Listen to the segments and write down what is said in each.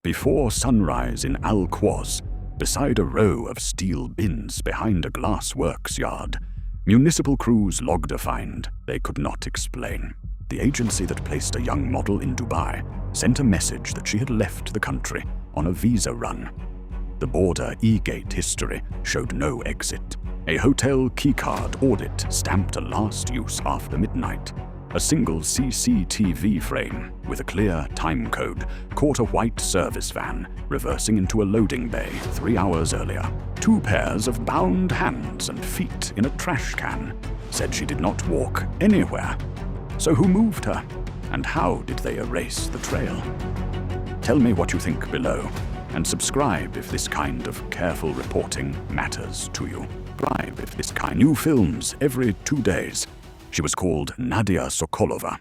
Before sunrise in Al-Quoz, beside a row of steel bins behind a glass works yard, municipal crews logged a find they could not explain. The agency that placed a young model in Dubai sent a message that she had left the country on a visa run. The border e-gate history showed no exit. A hotel keycard audit stamped a last use after midnight. A single CCTV frame with a clear time code caught a white service van reversing into a loading bay 3 hours earlier. 2 pairs of bound hands and feet in a trash can said she did not walk anywhere. So who moved her? And how did they erase the trail? Tell me what you think below, and subscribe if this kind of careful reporting matters to you. Subscribe if this kind. New films every 2 days. She was called Nadia Sokolova.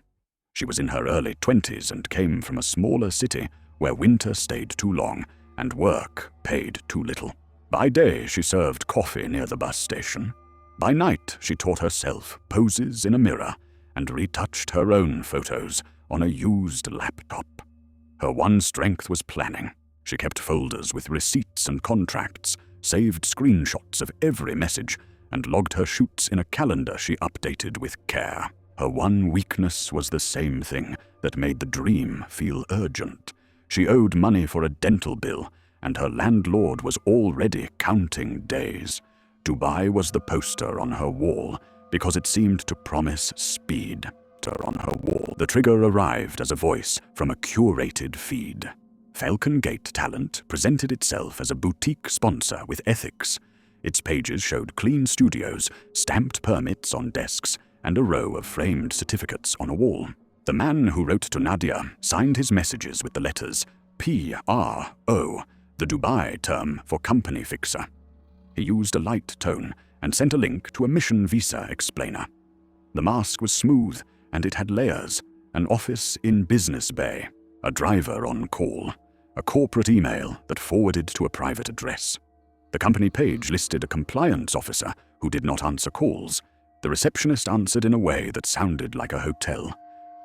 She was in her early 20s and came from a smaller city where winter stayed too long and work paid too little. By day, she served coffee near the bus station. By night, she taught herself poses in a mirror and retouched her own photos on a used laptop. Her one strength was planning. She kept folders with receipts and contracts, saved screenshots of every message, and logged her shoots in a calendar she updated with care. Her one weakness was the same thing that made the dream feel urgent. She owed money for a dental bill, and her landlord was already counting days. Dubai was the poster on her wall because it seemed to promise speed. On her wall, the trigger arrived as a voice from a curated feed. Falcon Gate Talent presented itself as a boutique sponsor with ethics. Its pages showed clean studios, stamped permits on desks, and a row of framed certificates on a wall. The man who wrote to Nadia signed his messages with the letters PRO, the Dubai term for company fixer. He used a light tone and sent a link to a mission visa explainer. The mask was smooth, and it had layers: an office in Business Bay, a driver on call, a corporate email that forwarded to a private address. The company page listed a compliance officer who did not answer calls. The receptionist answered in a way that sounded like a hotel.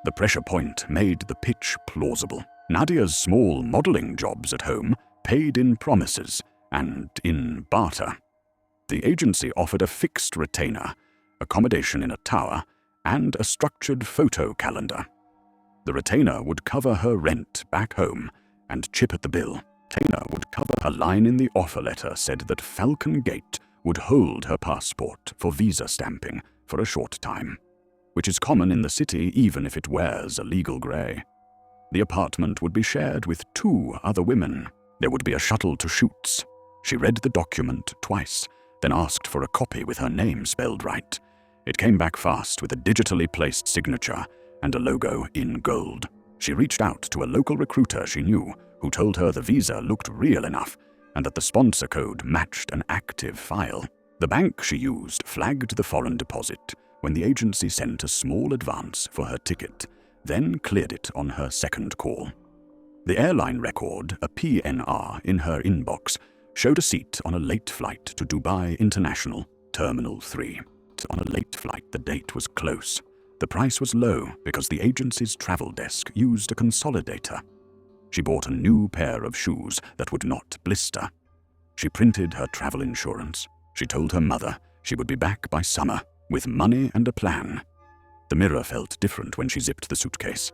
The pressure point made the pitch plausible. Nadia's small modeling jobs at home paid in promises and in barter. The agency offered a fixed retainer, accommodation in a tower, and a structured photo calendar. The retainer would cover her rent back home and chip at the bill. A line in the offer letter said that Falcon Gate would hold her passport for visa stamping for a short time, which is common in the city even if it wears a legal grey. The apartment would be shared with 2 other women. There would be a shuttle to shoots. She read the document twice, then asked for a copy with her name spelled right. It came back fast with a digitally placed signature and a logo in gold. She reached out to a local recruiter she knew, who told her the visa looked real enough and that the sponsor code matched an active file. The bank she used flagged the foreign deposit when the agency sent a small advance for her ticket, then cleared it on her second call. The airline record, a PNR in her inbox, showed a seat on a late flight to Dubai International, Terminal 3. On a late flight, the date was close. The price was low because the agency's travel desk used a consolidator. She bought a new pair of shoes that would not blister. She printed her travel insurance. She told her mother she would be back by summer with money and a plan. The mirror felt different when she zipped the suitcase.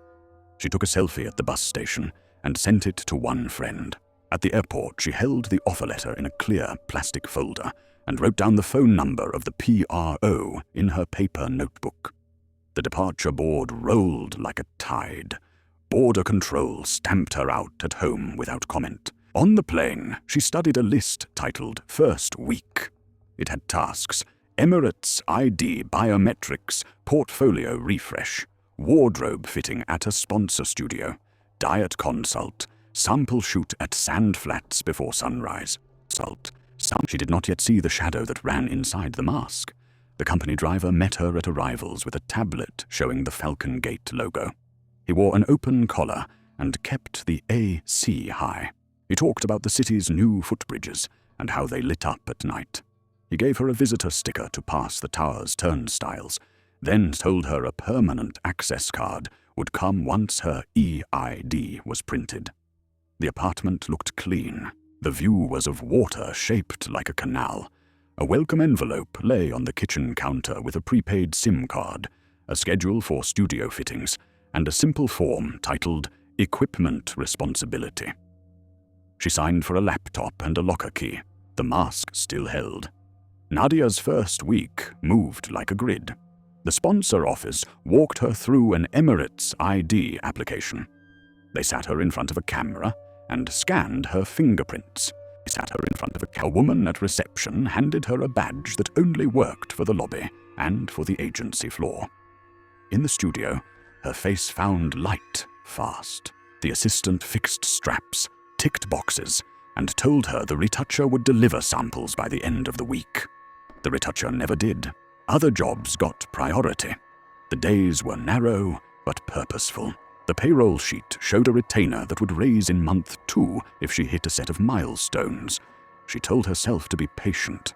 She took a selfie at the bus station and sent it to one friend. At the airport, she held the offer letter in a clear plastic folder and wrote down the phone number of the PRO in her paper notebook. The departure board rolled like a tide. Border control stamped her out at home without comment. On the plane, she studied a list titled First Week. It had tasks: Emirates ID biometrics, portfolio refresh, wardrobe fitting at a sponsor studio, diet consult, sample shoot at Sand Flats before sunrise. She did not yet see the shadow that ran inside the mask. The company driver met her at arrivals with a tablet showing the Falcon Gate logo. He wore an open collar and kept the AC high. He talked about the city's new footbridges and how they lit up at night. He gave her a visitor sticker to pass the tower's turnstiles, then told her a permanent access card would come once her EID was printed. The apartment looked clean. The view was of water shaped like a canal. A welcome envelope lay on the kitchen counter with a prepaid SIM card, a schedule for studio fittings, and a simple form titled Equipment Responsibility. She signed for a laptop and a locker key. The mask still held. Nadia's first week moved like a grid. The sponsor office walked her through an Emirates ID application. They sat her in front of a camera and scanned her fingerprints. They sat her in front of a woman at reception handed her a badge that only worked for the lobby and for the agency floor. In the studio, her face found light fast. The assistant fixed straps, ticked boxes, and told her the retoucher would deliver samples by the end of the week. The retoucher never did. Other jobs got priority. The days were narrow but purposeful. The payroll sheet showed a retainer that would raise in month 2 if she hit a set of milestones. She told herself to be patient.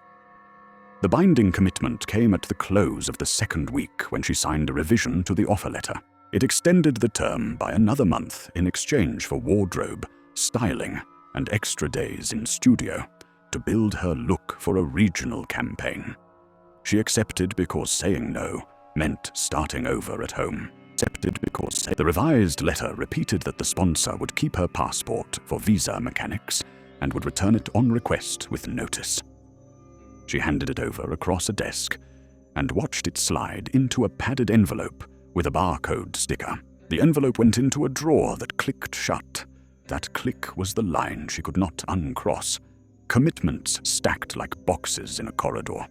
The binding commitment came at the close of the second week when she signed a revision to the offer letter. It extended the term by another month in exchange for wardrobe, styling, and extra days in studio to build her look for a regional campaign. She accepted because saying no meant starting over at home. Accepted because the revised letter repeated that the sponsor would keep her passport for visa mechanics and would return it on request with notice. She handed it over across a desk and watched it slide into a padded envelope with a barcode sticker. The envelope went into a drawer that clicked shut. That click was the line she could not uncross. Commitments stacked like boxes in a corridor.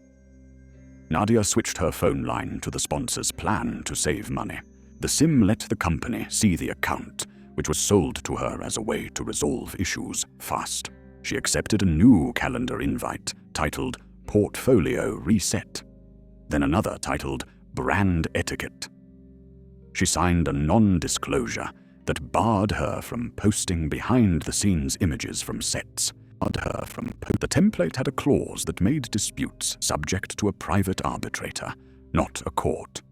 Nadia switched her phone line to the sponsor's plan to save money. The SIM let the company see the account, which was sold to her as a way to resolve issues fast. She accepted a new calendar invite titled Portfolio Reset, then another titled Brand Etiquette. She signed a non-disclosure that barred her from posting behind-the-scenes images from sets. The template had a clause that made disputes subject to a private arbitrator, not a court.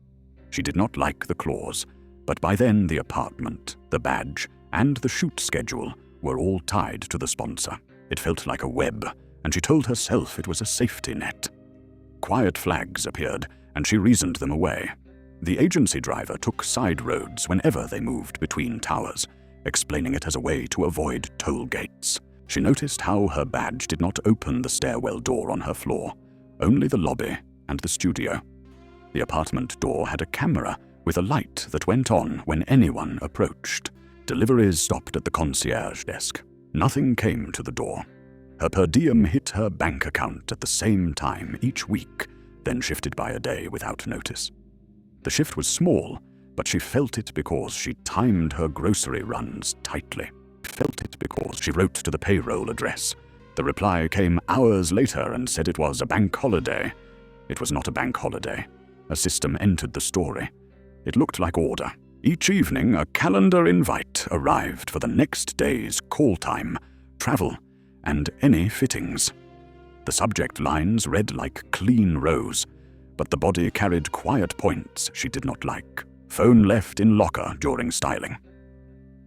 She did not like the clause, but by then the apartment, the badge, and the shoot schedule were all tied to the sponsor. It felt like a web, and she told herself it was a safety net. Quiet flags appeared, and she reasoned them away. The agency driver took side roads whenever they moved between towers, explaining it as a way to avoid toll gates. She noticed how her badge did not open the stairwell door on her floor, only the lobby and the studio. The apartment door had a camera with a light that went on when anyone approached. Deliveries stopped at the concierge desk. Nothing came to the door. Her per diem hit her bank account at the same time each week, then shifted by a day without notice. The shift was small, but she felt it because she timed her grocery runs tightly. Felt it because she wrote to the payroll address. The reply came hours later and said it was a bank holiday. It was not a bank holiday. A system entered the story. It looked like order. Each evening, a calendar invite arrived for the next day's call time, travel, and any fittings. The subject lines read like clean rows, but the body carried quiet points she did not like. Phone left in locker during styling.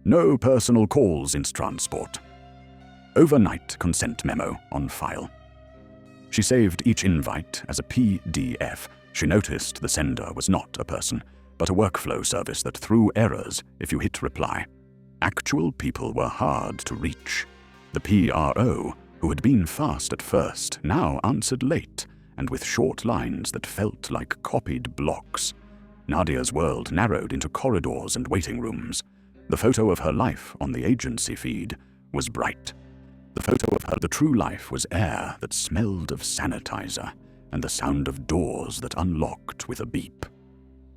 No personal calls in transport. Overnight consent memo on file. She saved each invite as a PDF. She noticed the sender was not a person, but a workflow service that threw errors if you hit reply. Actual people were hard to reach. The PRO, who had been fast at first, now answered late and with short lines that felt like copied blocks. Nadia's world narrowed into corridors and waiting rooms. The photo of her life on the agency feed was bright. The photo of the true life was air that smelled of sanitizer and the sound of doors that unlocked with a beep.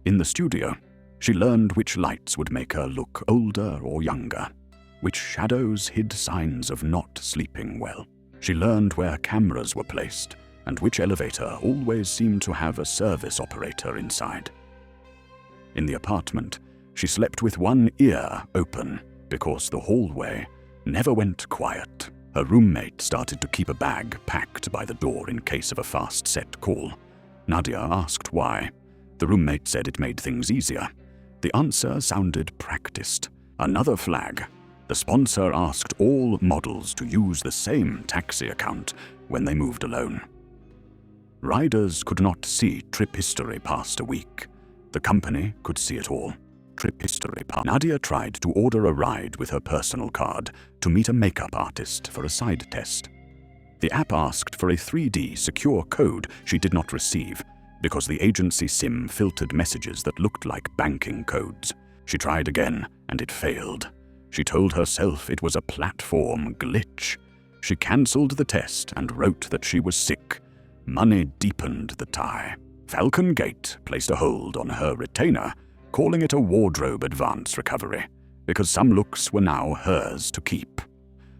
In the studio, she learned which lights would make her look older or younger, which shadows hid signs of not sleeping well. She learned where cameras were placed and which elevator always seemed to have a service operator inside. In the apartment, she slept with one ear open because the hallway never went quiet. Her roommate started to keep a bag packed by the door in case of a fast-set call. Nadia asked why. The roommate said it made things easier. The answer sounded practiced. Another flag. The sponsor asked all models to use the same taxi account when they moved alone. Riders could not see trip history past a week. The company could see it all. Trip history past. Nadia tried to order a ride with her personal card to meet a makeup artist for a side test. The app asked for a 3D secure code she did not receive because the agency SIM filtered messages that looked like banking codes. She tried again, and it failed. She told herself it was a platform glitch. She cancelled the test and wrote that she was sick. Money deepened the tie. Falcon Gate placed a hold on her retainer, calling it a wardrobe advance recovery, because some looks were now hers to keep.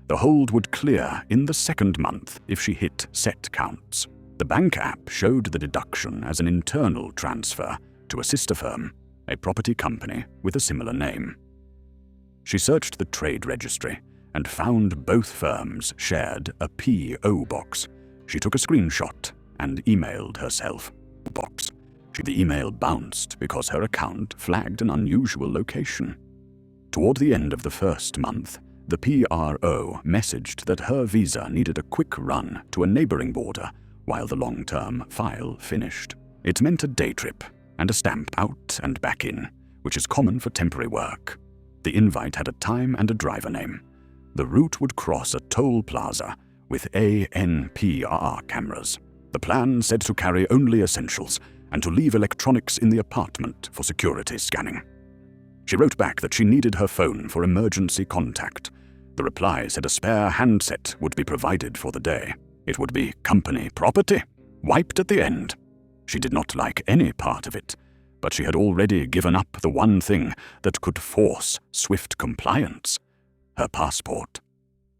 The hold would clear in the second month if she hit set counts. The bank app showed the deduction as an internal transfer to a sister firm, a property company with a similar name. She searched the trade registry and found both firms shared a P.O. box. She took a screenshot and emailed herself. Box. The email bounced because her account flagged an unusual location. Toward the end of the first month, the PRO messaged that her visa needed a quick run to a neighboring border while the long-term file finished. It meant a day trip and a stamp out and back in, which is common for temporary work. The invite had a time and a driver name. The route would cross a toll plaza with ANPR cameras. The plan said to carry only essentials and to leave electronics in the apartment for security scanning. She wrote back that she needed her phone for emergency contact. The reply said a spare handset would be provided for the day. It would be company property, wiped at the end. She did not like any part of it, but she had already given up the one thing that could force swift compliance: her passport.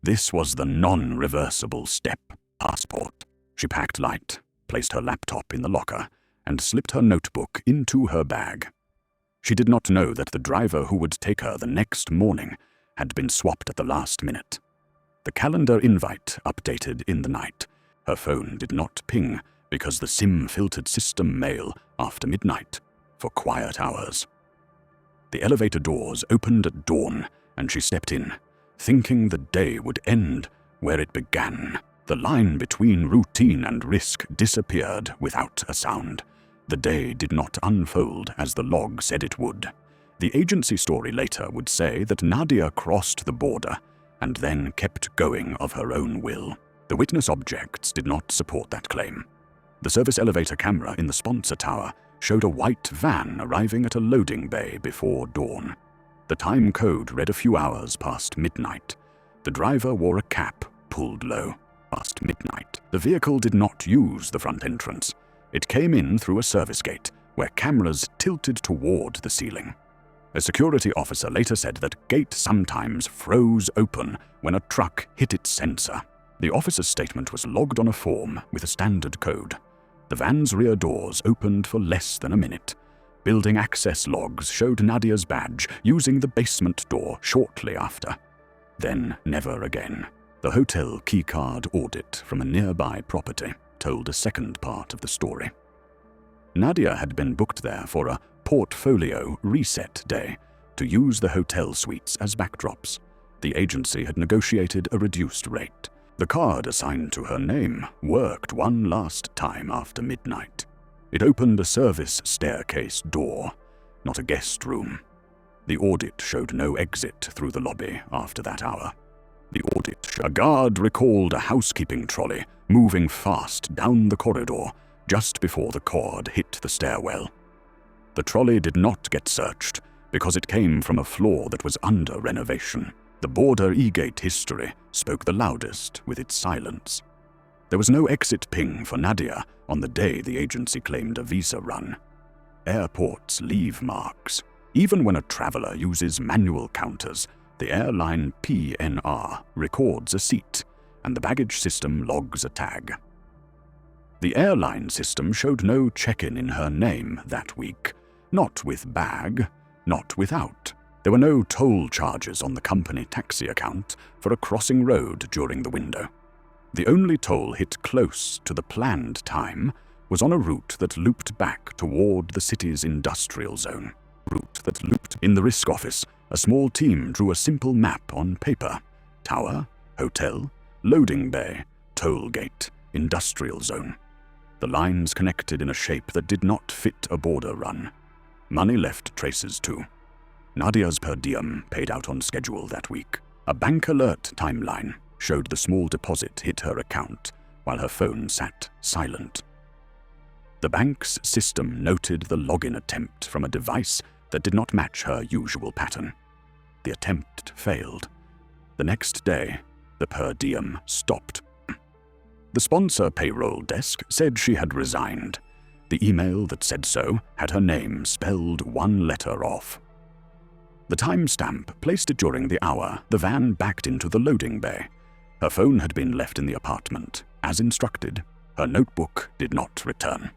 This was the non-reversible step: passport. She packed light, placed her laptop in the locker, and slipped her notebook into her bag. She did not know that the driver who would take her the next morning had been swapped at the last minute. The calendar invite updated in the night. Her phone did not ping because the SIM-filtered system mail after midnight for quiet hours. The elevator doors opened at dawn, and she stepped in, thinking the day would end where it began. The line between routine and risk disappeared without a sound. The day did not unfold as the log said it would. The agency story later would say that Nadia crossed the border and then kept going of her own will. The witness objects did not support that claim. The service elevator camera in the sponsor tower showed a white van arriving at a loading bay before dawn. The time code read a few hours past midnight. The driver wore a cap pulled low. Past midnight. The vehicle did not use the front entrance. It came in through a service gate where cameras tilted toward the ceiling. A security officer later said that gate sometimes froze open when a truck hit its sensor. The officer's statement was logged on a form with a standard code. The van's rear doors opened for less than a minute. Building access logs showed Nadia's badge using the basement door shortly after. Then never again. The hotel keycard audit from a nearby property told a second part of the story. Nadia had been booked there for a portfolio reset day to use the hotel suites as backdrops. The agency had negotiated a reduced rate. The card assigned to her name worked one last time after midnight. It opened a service staircase door, not a guest room. The audit showed no exit through the lobby after that hour. A guard recalled a housekeeping trolley moving fast down the corridor just before the cord hit the stairwell. The trolley did not get searched because it came from a floor that was under renovation. The border e-gate history spoke the loudest with its silence. There was no exit ping for Nadia on the day the agency claimed a visa run. Airports leave marks. Even when a traveler uses manual counters, the airline PNR records a seat, and the baggage system logs a tag. The airline system showed no check-in in her name that week, not with bag, not without. There were no toll charges on the company taxi account for a crossing road during the window. The only toll hit close to the planned time was on a route that looped back toward the city's industrial zone. route that looped. In the risk office, a small team drew a simple map on paper. Tower, hotel, loading bay, toll gate, industrial zone. The lines connected in a shape that did not fit a border run. Money left traces too. Nadia's per diem paid out on schedule that week. A bank alert timeline showed the small deposit hit her account while her phone sat silent. The bank's system noted the login attempt from a device that did not match her usual pattern. The attempt failed. The next day, the per diem stopped. The sponsor payroll desk said she had resigned. The email that said so had her name spelled one letter off. The timestamp placed it during the hour the van backed into the loading bay. Her phone had been left in the apartment, as instructed. Her notebook did not return.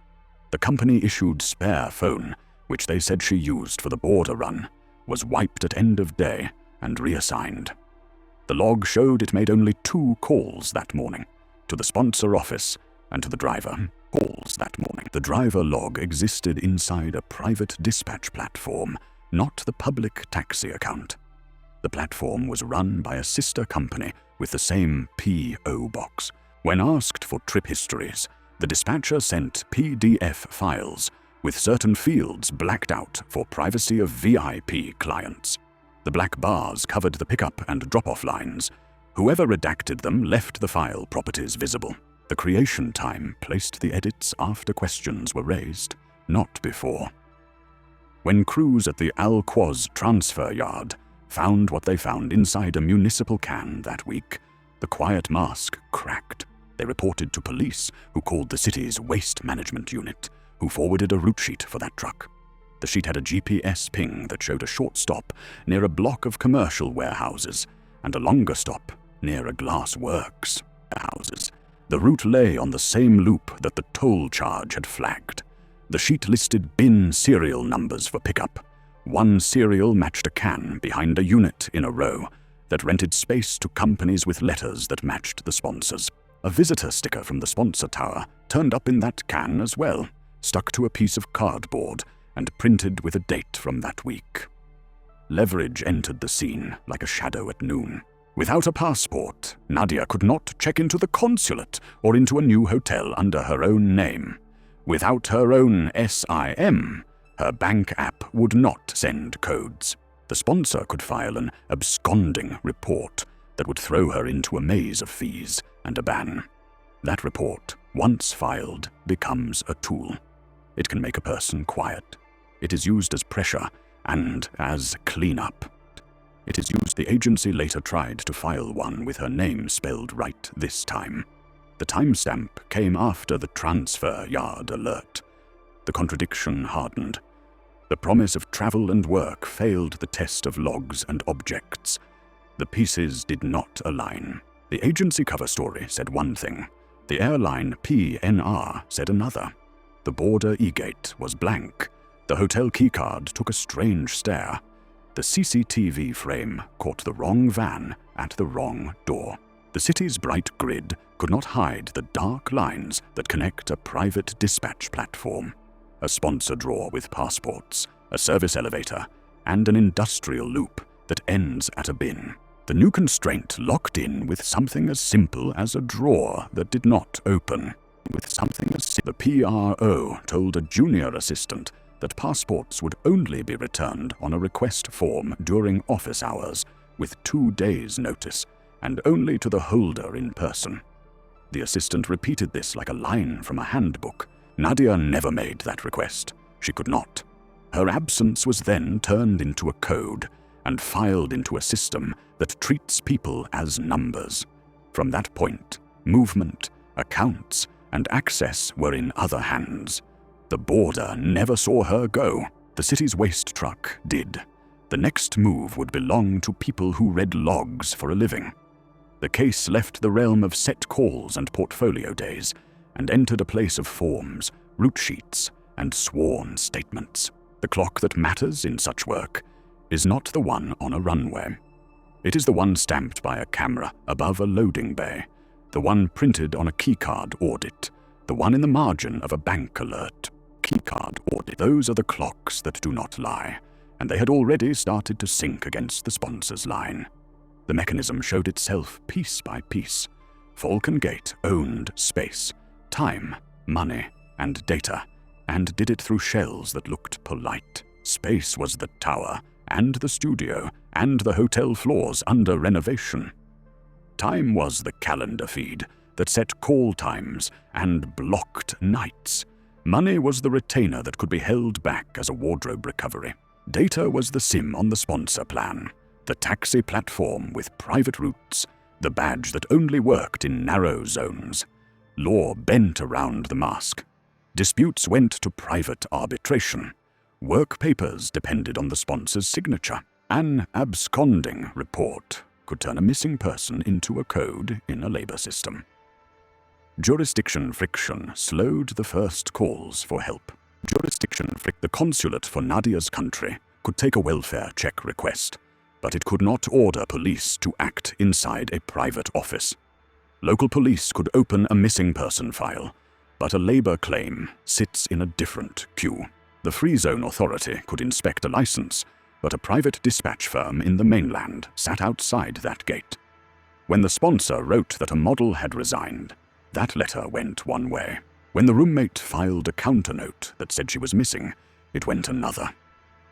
The company-issued spare phone, which they said she used for the border run, was wiped at end of day and reassigned. The log showed it made only 2 calls that morning, to the sponsor office and to the driver. The driver log existed inside a private dispatch platform, not the public taxi account. The platform was run by a sister company with the same P.O. box. When asked for trip histories, the dispatcher sent PDF files with certain fields blacked out for privacy of VIP clients. The black bars covered the pickup and drop-off lines. Whoever redacted them left the file properties visible. The creation time placed the edits after questions were raised, not before. When crews at the Al Quoz transfer yard found what they found inside a municipal can that week, the quiet mask cracked. They reported to police, who called the city's waste management unit, who forwarded a route sheet for that truck. The sheet had a GPS ping that showed a short stop near a block of commercial warehouses and a longer stop near a glass works warehouses. The route lay on the same loop that the toll charge had flagged. The sheet listed bin serial numbers for pickup. One serial matched a can behind a unit in a row that rented space to companies with letters that matched the sponsors. A visitor sticker from the sponsor tower turned up in that can as well, stuck to a piece of cardboard and printed with a date from that week. Leverage entered the scene like a shadow at noon. Without a passport, Nadia could not check into the consulate or into a new hotel under her own name. Without her own SIM, her bank app would not send codes. The sponsor could file an absconding report that would throw her into a maze of fees and a ban. That report, once filed, becomes a tool. It can make a person quiet. It is used as pressure and as cleanup. It is used. The agency later tried to file one with her name spelled right this time. The timestamp came after the transfer yard alert. The contradiction hardened. The promise of travel and work failed the test of logs and objects. The pieces did not align. The agency cover story said one thing. The airline PNR said another. The border e-gate was blank. The hotel keycard took a strange stare. The CCTV frame caught the wrong van at the wrong door. The city's bright grid could not hide the dark lines that connect a private dispatch platform, a sponsor drawer with passports, a service elevator, and an industrial loop that ends at a bin. The new constraint locked in with something as simple as a drawer that did not open. The PRO told a junior assistant that passports would only be returned on a request form during office hours with 2 days' notice, and only to the holder in person. The assistant repeated this like a line from a handbook. Nadia never made that request. She could not. Her absence was then turned into a code and filed into a system that treats people as numbers. From that point, movement, accounts, and access were in other hands. The border never saw her go. The city's waste truck did. The next move would belong to people who read logs for a living. The case left the realm of set calls and portfolio days and entered a place of forms, route sheets, and sworn statements. The clock that matters in such work is not the one on a runway. It is the one stamped by a camera above a loading bay, the one printed on a keycard audit, the one in the margin of a bank alert. Keycard audit. Those are the clocks that do not lie. and they had already started to sink against the sponsor's line. The mechanism showed itself piece by piece. Falcon Gate owned space, time, money, and data, and did it through shells that looked polite. Space was the tower, and the studio, and the hotel floors under renovation. Time was the calendar feed that set call times and blocked nights. Money was the retainer that could be held back as a wardrobe recovery. Data was the SIM on the sponsor plan, the taxi platform with private routes, the badge that only worked in narrow zones. Law bent around the mask. Disputes went to private arbitration. Work papers depended on the sponsor's signature. An absconding report could turn a missing person into a code in a labor system. Jurisdiction friction slowed the first calls for help. The consulate for Nadia's country could take a welfare check request, but it could not order police to act inside a private office. Local police could open a missing person file, but a labor claim sits in a different queue. The Free Zone Authority could inspect a license, but a private dispatch firm in the mainland sat outside that gate. When the sponsor wrote that a model had resigned, that letter went one way. When the roommate filed a counter note that said she was missing, it went another.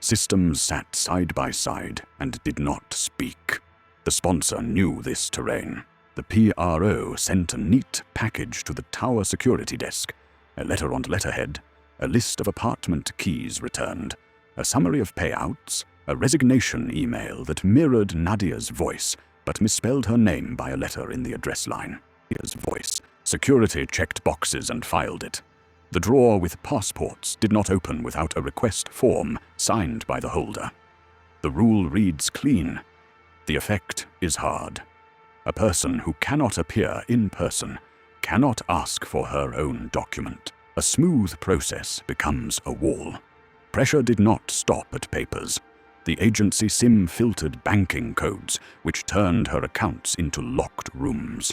Systems sat side by side and did not speak. The sponsor knew this terrain. The PRO sent a neat package to the tower security desk, a letter on letterhead, a list of apartment keys returned, a summary of payouts, a resignation email that mirrored Nadia's voice but misspelled her name by a letter in the address line. Nadia's voice. Security checked boxes and filed it. The drawer with passports did not open without a request form signed by the holder. The rule reads clean. The effect is hard. A person who cannot appear in person cannot ask for her own document. A smooth process becomes a wall. Pressure did not stop at papers. The agency SIM filtered banking codes, which turned her accounts into locked rooms.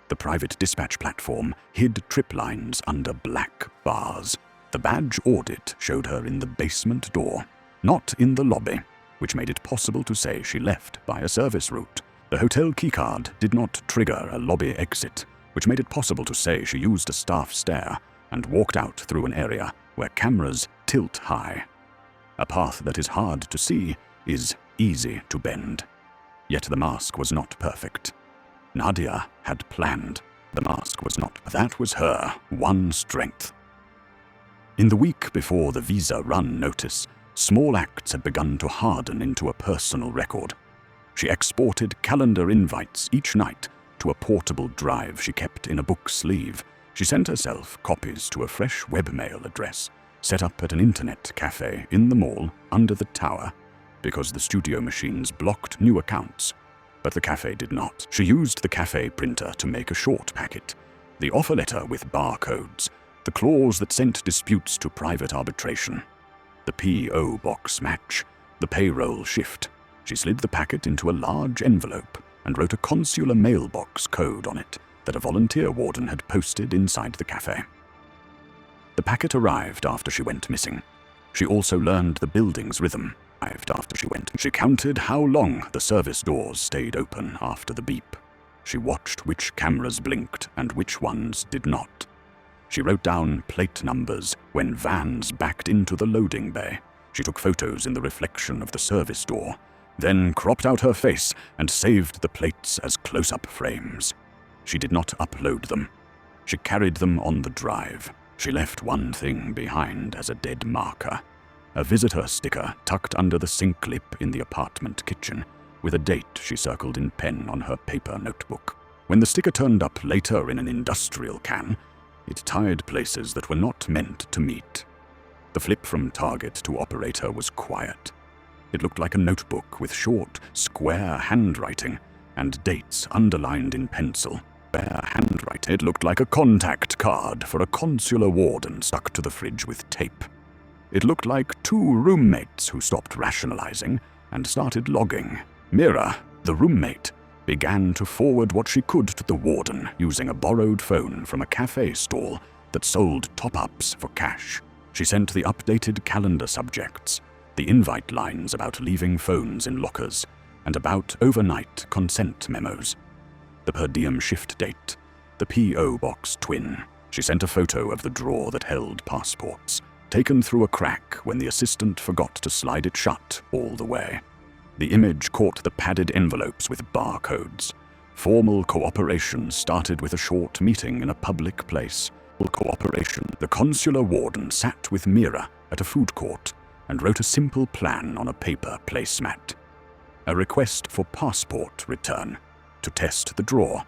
The private dispatch platform hid trip lines under black bars. The badge audit showed her in the basement door, not in the lobby, which made it possible to say she left by a service route. The hotel keycard did not trigger a lobby exit, which made it possible to say she used a staff stair and walked out through an area where cameras tilt high. A path that is hard to see is easy to bend. Yet the mask was not perfect. Nadia had planned. The mask was not. That was her one strength. In the week before the visa run notice, small acts had begun to harden into a personal record. She exported calendar invites each night to a portable drive she kept in a book sleeve. She sent herself copies to a fresh webmail address, set up at an internet cafe in the mall under the tower, because the studio machines blocked new accounts. But the cafe did not. She used the cafe printer to make a short packet, the offer letter with barcodes, the clause that sent disputes to private arbitration, the P.O. box match, the payroll shift. She slid the packet into a large envelope and wrote a consular mailbox code on it that a volunteer warden had posted inside the cafe. The packet arrived after she went missing. She also learned the building's rhythm. After she went, she counted how long the service doors stayed open after the beep. She watched which cameras blinked and which ones did not. She wrote down plate numbers when vans backed into the loading bay. She took photos in the reflection of the service door, then cropped out her face and saved the plates as close-up frames. She did not upload them. She carried them on the drive. She left one thing behind as a dead marker. A visitor sticker tucked under the sink lip in the apartment kitchen, with a date she circled in pen on her paper notebook. When the sticker turned up later in an industrial can, it tied places that were not meant to meet. The flip from target to operator was quiet. It looked like a notebook with short, square handwriting and dates underlined in pencil. Bare handwriting. It looked like a contact card for a consular warden stuck to the fridge with tape. It looked like two roommates who stopped rationalizing and started logging. Mira, the roommate, began to forward what she could to the warden using a borrowed phone from a cafe stall that sold top-ups for cash. She sent the updated calendar subjects, The invite lines about leaving phones in lockers, and about overnight consent memos. The per diem shift date, the P.O. Box twin. She sent a photo of the drawer that held passports, taken through a crack when the assistant forgot to slide it shut all the way. The image caught the padded envelopes with barcodes. Formal cooperation started with a short meeting in a public place. Cooperation. The consular warden sat with Mira at a food court and wrote a simple plan on a paper placemat. A request for passport return to test the drawer,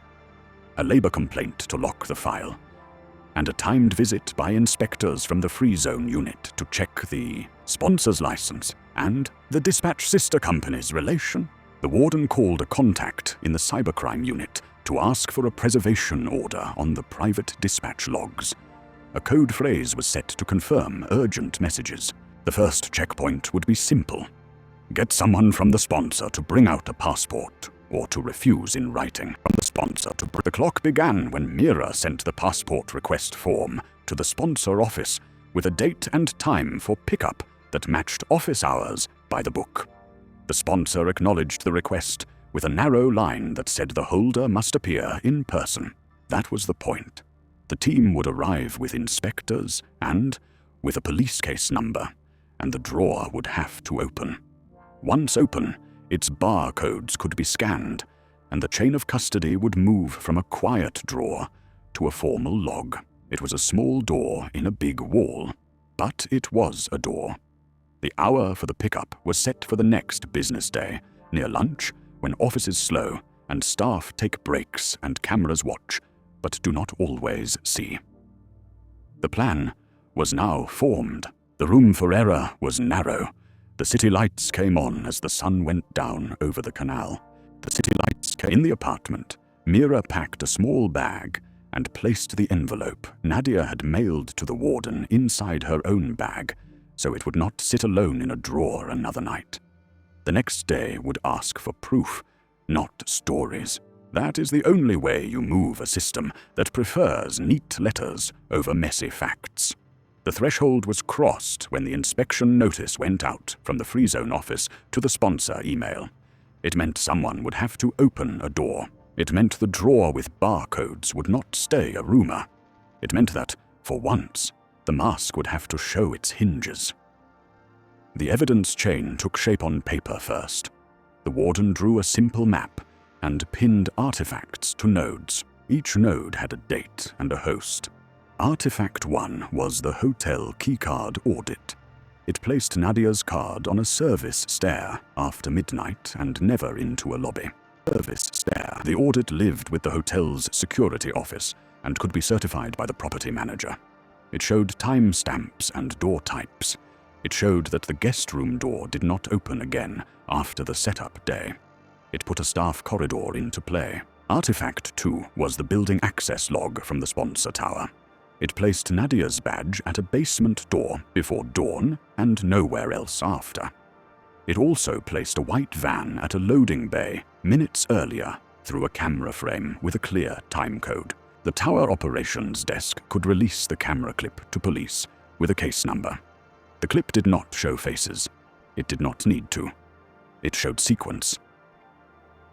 a labor complaint to lock the file, and a timed visit by inspectors from the Free Zone unit to check the sponsor's license and the dispatch sister company's relation. The warden called a contact in the cybercrime unit to ask for a preservation order on the private dispatch logs. A code phrase was set to confirm urgent messages. The first checkpoint would be simple. Get someone from the sponsor to bring out a passport, or to refuse in writing from the sponsor to bring. The clock began when Mira sent the passport request form to the sponsor office with a date and time for pickup that matched office hours by the book. The sponsor acknowledged the request with a narrow line that said the holder must appear in person. That was the point. The team would arrive with inspectors and with a police case number, and the drawer would have to open. Once open, its barcodes could be scanned, and the chain of custody would move from a quiet drawer to a formal log. It was a small door in a big wall, but it was a door. The hour for the pickup was set for the next business day, near lunch, when offices slow and staff take breaks and cameras watch, but do not always see. The plan was now formed. The room for error was narrow. The city lights came on as the sun went down over the canal. The city lights came in the apartment. Mira packed a small bag and placed the envelope Nadia had mailed to the warden inside her own bag, so it would not sit alone in a drawer another night. The next day would ask for proof, not stories. That is the only way you move a system that prefers neat letters over messy facts. The threshold was crossed when the inspection notice went out from the Free Zone office to the sponsor email. It meant someone would have to open a door. It meant the drawer with barcodes would not stay a rumor. It meant that, for once, the mask would have to show its hinges. The evidence chain took shape on paper first. The warden drew a simple map and pinned artifacts to nodes. Each node had a date and a host. Artifact 1 was the hotel keycard audit. It placed Nadia's card on a service stair after midnight and never into a lobby. Service stair. The audit lived with the hotel's security office and could be certified by the property manager. It showed timestamps and door types. It showed that the guest room door did not open again after the setup day. It put a staff corridor into play. Artifact 2 was the building access log from the sponsor tower. It placed Nadia's badge at a basement door before dawn and nowhere else after. It also placed a white van at a loading bay minutes earlier through a camera frame with a clear timecode. The tower operations desk could release the camera clip to police with a case number. The clip did not show faces. It did not need to. It showed sequence.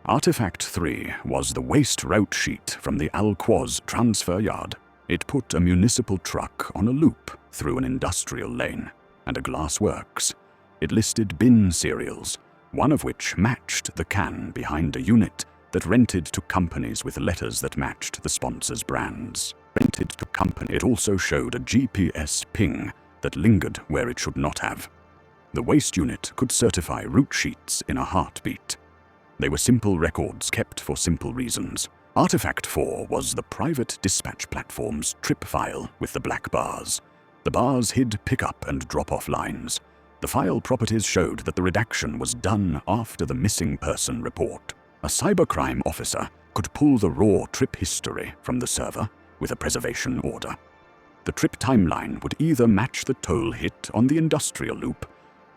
Artifact 3 was the waste route sheet from the Al-Quoz transfer yard. It put a municipal truck on a loop through an industrial lane and a glass works. It listed bin serials, one of which matched the can behind a unit that rented to companies with letters that matched the sponsor's brands. Rented to company. It also showed a GPS ping that lingered where it should not have. The waste unit could certify route sheets in a heartbeat. They were simple records kept for simple reasons. Artifact 4 was the private dispatch platform's trip file with the black bars. The bars hid pickup and drop-off lines. The file properties showed that the redaction was done after the missing person report. A cybercrime officer could pull the raw trip history from the server with a preservation order. The trip timeline would either match the toll hit on the industrial loop,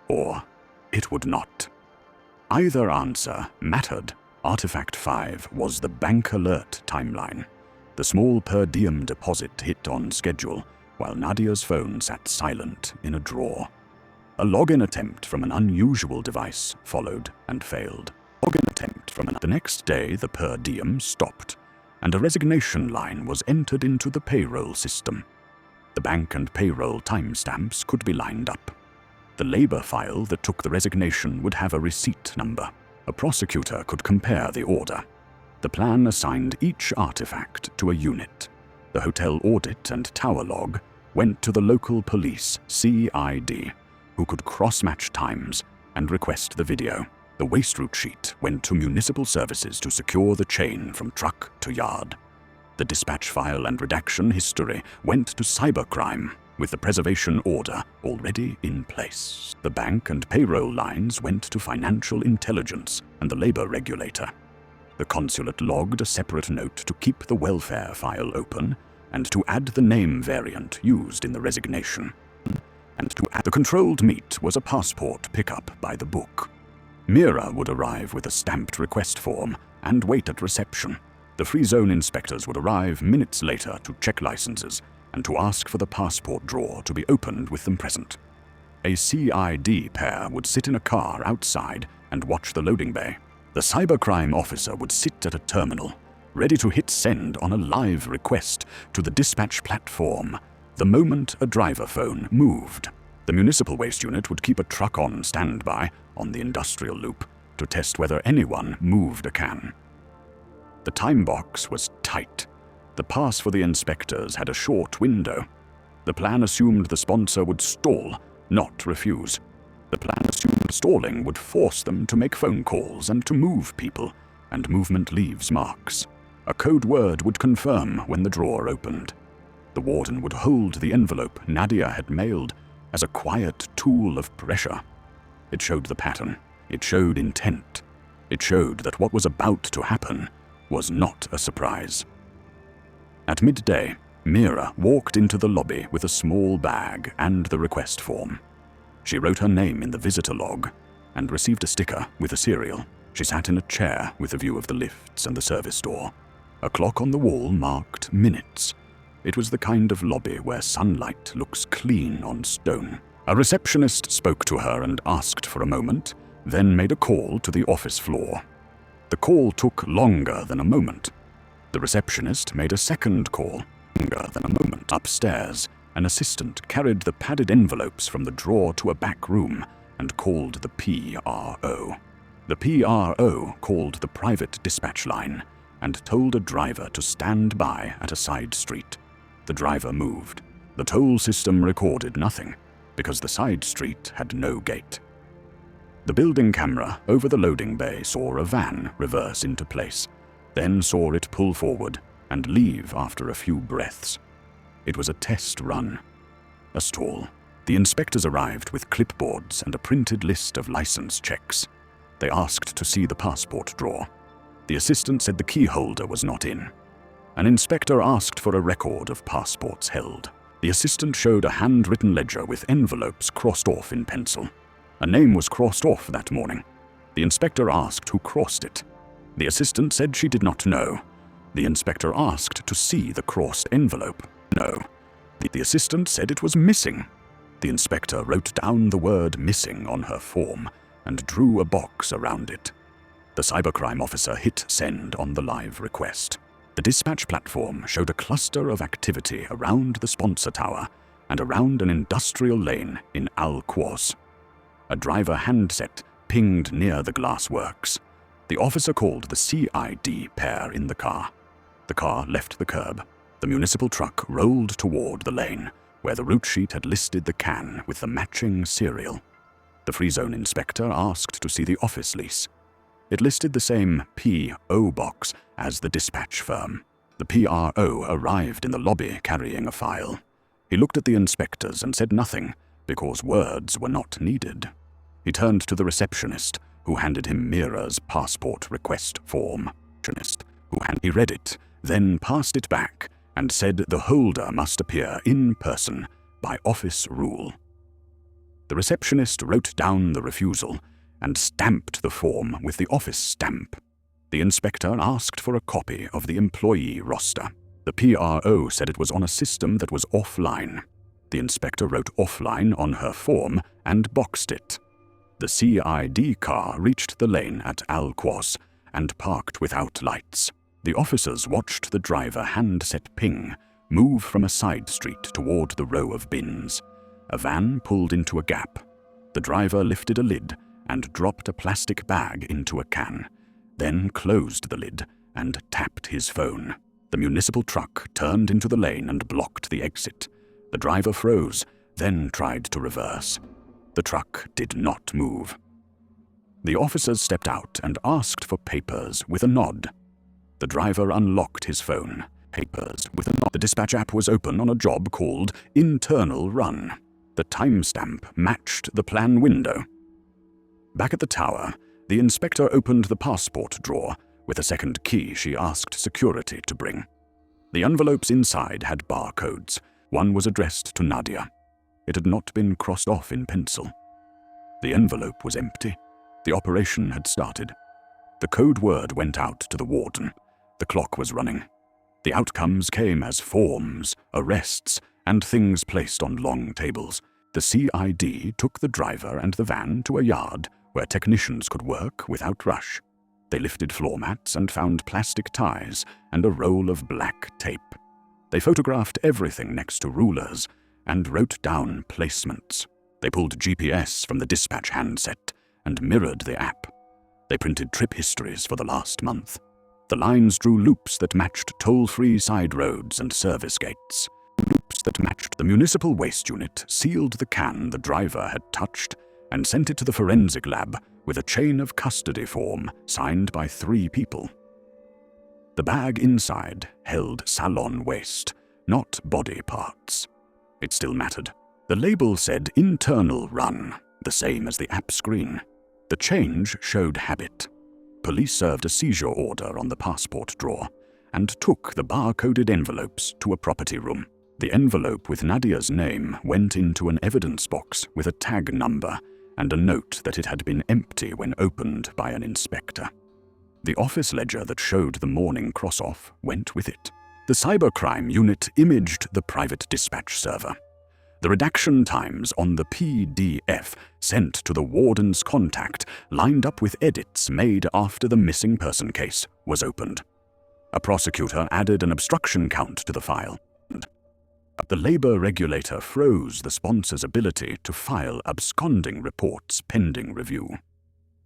or it would not. Either answer mattered. Artifact 5 was the bank alert timeline. The small per diem deposit hit on schedule, while Nadia's phone sat silent in a drawer. A login attempt from an unusual device followed and failed. The next day, the per diem stopped, and a resignation line was entered into the payroll system. The bank and payroll timestamps could be lined up. The labor file that took the resignation would have a receipt number. A prosecutor could compare the order. The plan assigned each artifact to a unit. The hotel audit and tower log went to the local police, CID, who could cross-match times and request the video. The waste route sheet went to municipal services to secure the chain from truck to yard. The dispatch file and redaction history went to cybercrime, with the preservation order already in place. The bank and payroll lines went to financial intelligence and the labor regulator. The consulate logged a separate note to keep the welfare file open and to add the name variant used in the resignation. And to add the controlled meet was a passport pickup by the book. Mira would arrive with a stamped request form and wait at reception. The free zone inspectors would arrive minutes later to check licenses and to ask for the passport drawer to be opened with them present. A CID pair would sit in a car outside and watch the loading bay. The cybercrime officer would sit at a terminal, ready to hit send on a live request to the dispatch platform the moment a driver phone moved. The municipal waste unit would keep a truck on standby on the industrial loop to test whether anyone moved a can. The time box was tight. The pass for the inspectors had a short window. The plan assumed the sponsor would stall, not refuse. The plan assumed stalling would force them to make phone calls and to move people, and movement leaves marks. A code word would confirm when the drawer opened. The warden would hold the envelope Nadia had mailed as a quiet tool of pressure. It showed the pattern. It showed intent. It showed that what was about to happen was not a surprise. At midday, Mira walked into the lobby with a small bag and the request form. She wrote her name in the visitor log and received a sticker with a serial. She sat in a chair with a view of the lifts and the service door. A clock on the wall marked minutes. It was the kind of lobby where sunlight looks clean on stone. A receptionist spoke to her and asked for a moment, then made a call to the office floor. The call took longer than a moment. The receptionist made a second call, longer than a moment. Upstairs, an assistant carried the padded envelopes from the drawer to a back room and called the PRO. The PRO called the private dispatch line and told a driver to stand by at a side street. The driver moved. The toll system recorded nothing, because the side street had no gate. The building camera over the loading bay saw a van reverse into place, then saw it pull forward and leave after a few breaths. It was a test run. A stall. The inspectors arrived with clipboards and a printed list of license checks. They asked to see the passport drawer. The assistant said the key holder was not in. An inspector asked for a record of passports held. The assistant showed a handwritten ledger with envelopes crossed off in pencil. A name was crossed off that morning. The inspector asked who crossed it. The assistant said she did not know. The inspector asked to see the crossed envelope. No. The assistant said it was missing. The inspector wrote down the word missing on her form and drew a box around it. The cybercrime officer hit send on the live request. The dispatch platform showed a cluster of activity around the sponsor tower and around an industrial lane in Al Quoz. A driver handset pinged near the glassworks. The officer called the CID pair in the car. The car left the curb. The municipal truck rolled toward the lane, where the route sheet had listed the can with the matching serial. The free zone inspector asked to see the office lease. It listed the same P.O. box as the dispatch firm. The PRO arrived in the lobby carrying a file. He looked at the inspectors and said nothing, because words were not needed. He turned to the receptionist, who handed him Mira's passport request form. He read it, then passed it back, and said the holder must appear in person by office rule. The receptionist wrote down the refusal and stamped the form with the office stamp. The inspector asked for a copy of the employee roster. The PRO said it was on a system that was offline. The inspector wrote offline on her form and boxed it. The CID car reached the lane at Alquoz and parked without lights. The officers watched the driver handset ping move from a side street toward the row of bins. A van pulled into a gap. The driver lifted a lid and dropped a plastic bag into a can, then closed the lid and tapped his phone. The municipal truck turned into the lane and blocked the exit. The driver froze, then tried to reverse. The truck did not move. The officers stepped out and asked for papers with a nod. The driver unlocked his phone. Papers with a nod. The dispatch app was open on a job called Internal Run. The timestamp matched the plan window. Back at the tower, the inspector opened the passport drawer with a second key she asked security to bring. The envelopes inside had barcodes. One was addressed to Nadia. It had not been crossed off in pencil. The envelope was empty. The operation had started. The code word went out to the warden. The clock was running. The outcomes came as forms, arrests, and things placed on long tables. The CID took the driver and the van to a yard where technicians could work without rush. They lifted floor mats and found plastic ties and a roll of black tape. They photographed everything next to rulers and wrote down placements. They pulled GPS from the dispatch handset and mirrored the app. They printed trip histories for the last month. The lines drew loops that matched toll-free side roads and service gates. Loops that matched. The municipal waste unit sealed the can the driver had touched and sent it to the forensic lab with a chain of custody form signed by 3 people. The bag inside held salon waste, not body parts. It still mattered. The label said Internal Run, the same as the app screen. The change showed habit. Police served a seizure order on the passport drawer and took the bar-coded envelopes to a property room. The envelope with Nadia's name went into an evidence box with a tag number and a note that it had been empty when opened by an inspector. The office ledger that showed the morning cross-off went with it. The cybercrime unit imaged the private dispatch server. The redaction times on the PDF sent to the warden's contact lined up with edits made after the missing person case was opened. A prosecutor added an obstruction count to the file. The labor regulator froze the sponsor's ability to file absconding reports pending review.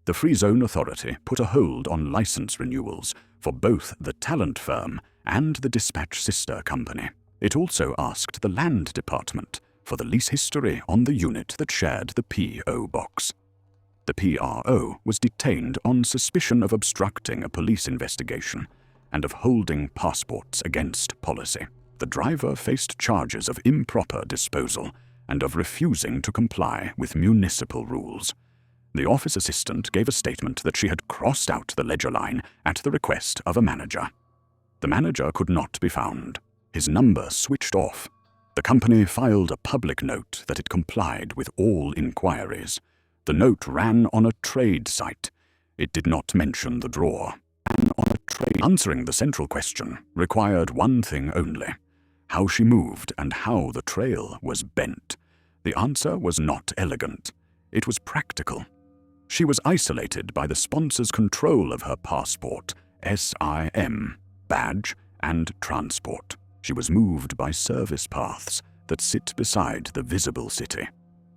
The Free Zone Authority put a hold on license renewals for both the talent firm and the dispatch sister company. It also asked the land department for the lease history on the unit that shared the PO box. The PRO was detained on suspicion of obstructing a police investigation and of holding passports against policy. The driver faced charges of improper disposal and of refusing to comply with municipal rules. The office assistant gave a statement that she had crossed out the ledger line at the request of a manager. The manager could not be found. His number switched off. The company filed a public note that it complied with all inquiries. The note ran on a trade site. It did not mention the drawer. Answering the central question required one thing only: how she moved and how the trail was bent. The answer was not elegant. It was practical. She was isolated by the sponsor's control of her passport, SIM, badge, and transport. She was moved by service paths that sit beside the visible city.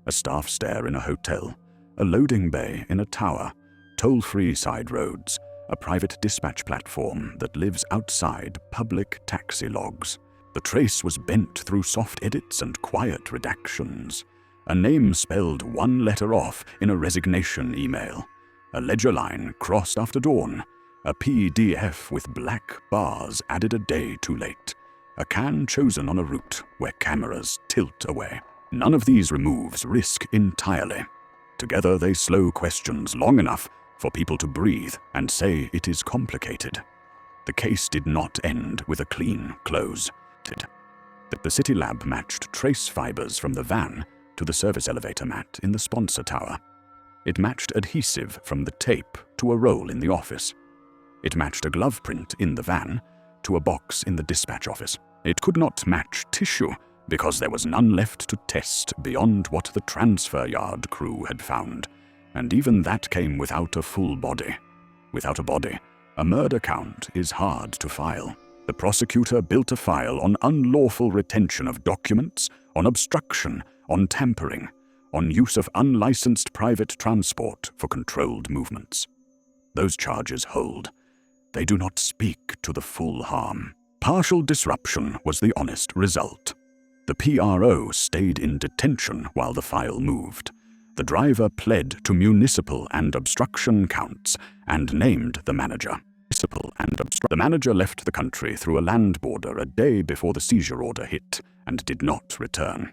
A staff stair in a hotel, a loading bay in a tower, toll-free side roads, a private dispatch platform that lives outside public taxi logs. The trace was bent through soft edits and quiet redactions. A name spelled one letter off in a resignation email. A ledger line crossed after dawn. A PDF with black bars added a day too late. A can chosen on a route where cameras tilt away. None of these removes risk entirely. Together they slow questions long enough for people to breathe and say it is complicated. The case did not end with a clean close. The city lab matched trace fibers from the van to the service elevator mat in the sponsor tower. It matched adhesive from the tape to a roll in the office. It matched a glove print in the van to a box in the dispatch office. It could not match tissue because there was none left to test beyond what the transfer yard crew had found, and even that came without a full body. Without a body, a murder count is hard to file. The prosecutor built a file on unlawful retention of documents, on obstruction, on tampering, on use of unlicensed private transport for controlled movements. Those charges hold. They do not speak to the full harm. Partial disruption was the honest result. The PRO stayed in detention while the file moved. The driver pled to municipal and obstruction counts and named the manager. The manager left the country through a land border a day before the seizure order hit and did not return.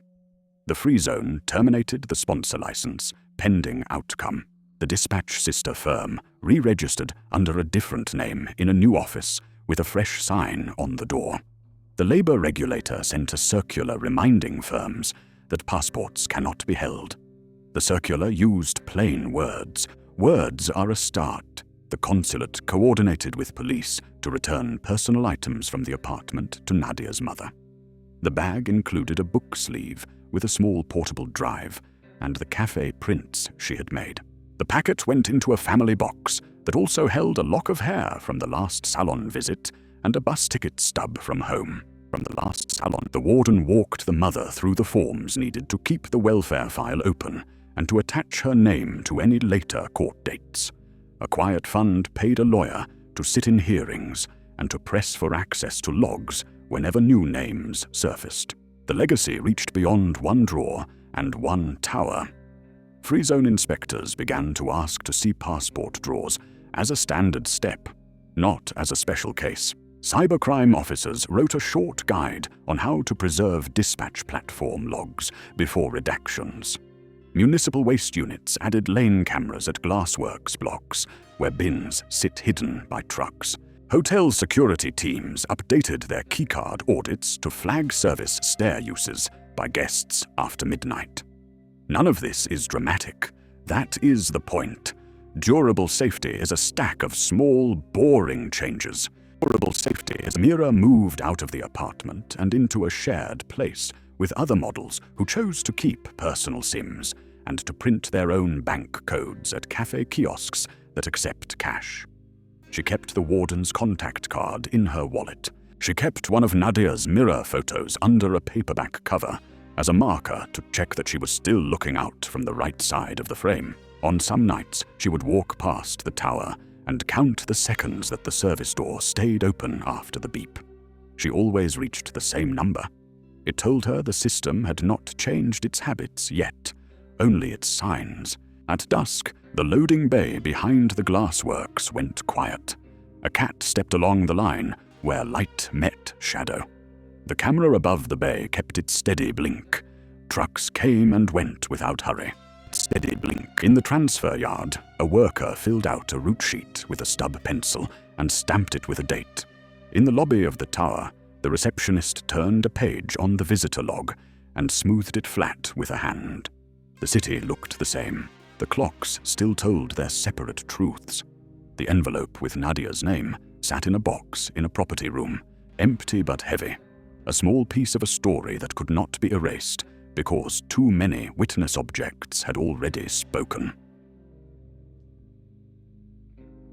The Free Zone terminated the sponsor license pending outcome. The dispatch sister firm re-registered under a different name in a new office with a fresh sign on the door. The labor regulator sent a circular reminding firms that passports cannot be held. The circular used plain words. Words are a start. The consulate coordinated with police to return personal items from the apartment to Nadia's mother. The bag included a book sleeve with a small portable drive and the cafe prints she had made. The packet went into a family box that also held a lock of hair from the last salon visit and a bus ticket stub from home. From the last salon, the warden walked the mother through the forms needed to keep the welfare file open and to attach her name to any later court dates. A quiet fund paid a lawyer to sit in hearings and to press for access to logs whenever new names surfaced. The legacy reached beyond one drawer and one tower. Free Zone inspectors began to ask to see passport drawers as a standard step, not as a special case. Cybercrime officers wrote a short guide on how to preserve dispatch platform logs before redactions. Municipal waste units added lane cameras at glassworks blocks where bins sit hidden by trucks. Hotel security teams updated their keycard audits to flag service stair uses by guests after midnight. None of this is dramatic. That is the point. Durable safety is a stack of small, boring changes. Durable safety is Mira moved out of the apartment and into a shared place with other models who chose to keep personal SIMs and to print their own bank codes at cafe kiosks that accept cash. She kept the warden's contact card in her wallet. She kept one of Nadia's mirror photos under a paperback cover as a marker to check that she was still looking out from the right side of the frame. On some nights, she would walk past the tower and count the seconds that the service door stayed open after the beep. She always reached the same number. It told her the system had not changed its habits yet, only its signs. At dusk, the loading bay behind the glassworks went quiet. A cat stepped along the line where light met shadow. The camera above the bay kept its steady blink. Trucks came and went without hurry. Steady blink. In the transfer yard, a worker filled out a route sheet with a stub pencil and stamped it with a date. In the lobby of the tower, the receptionist turned a page on the visitor log and smoothed it flat with a hand. The city looked the same. The clocks still told their separate truths. The envelope with Nadia's name sat in a box in a property room, empty but heavy. A small piece of a story that could not be erased because too many witness objects had already spoken.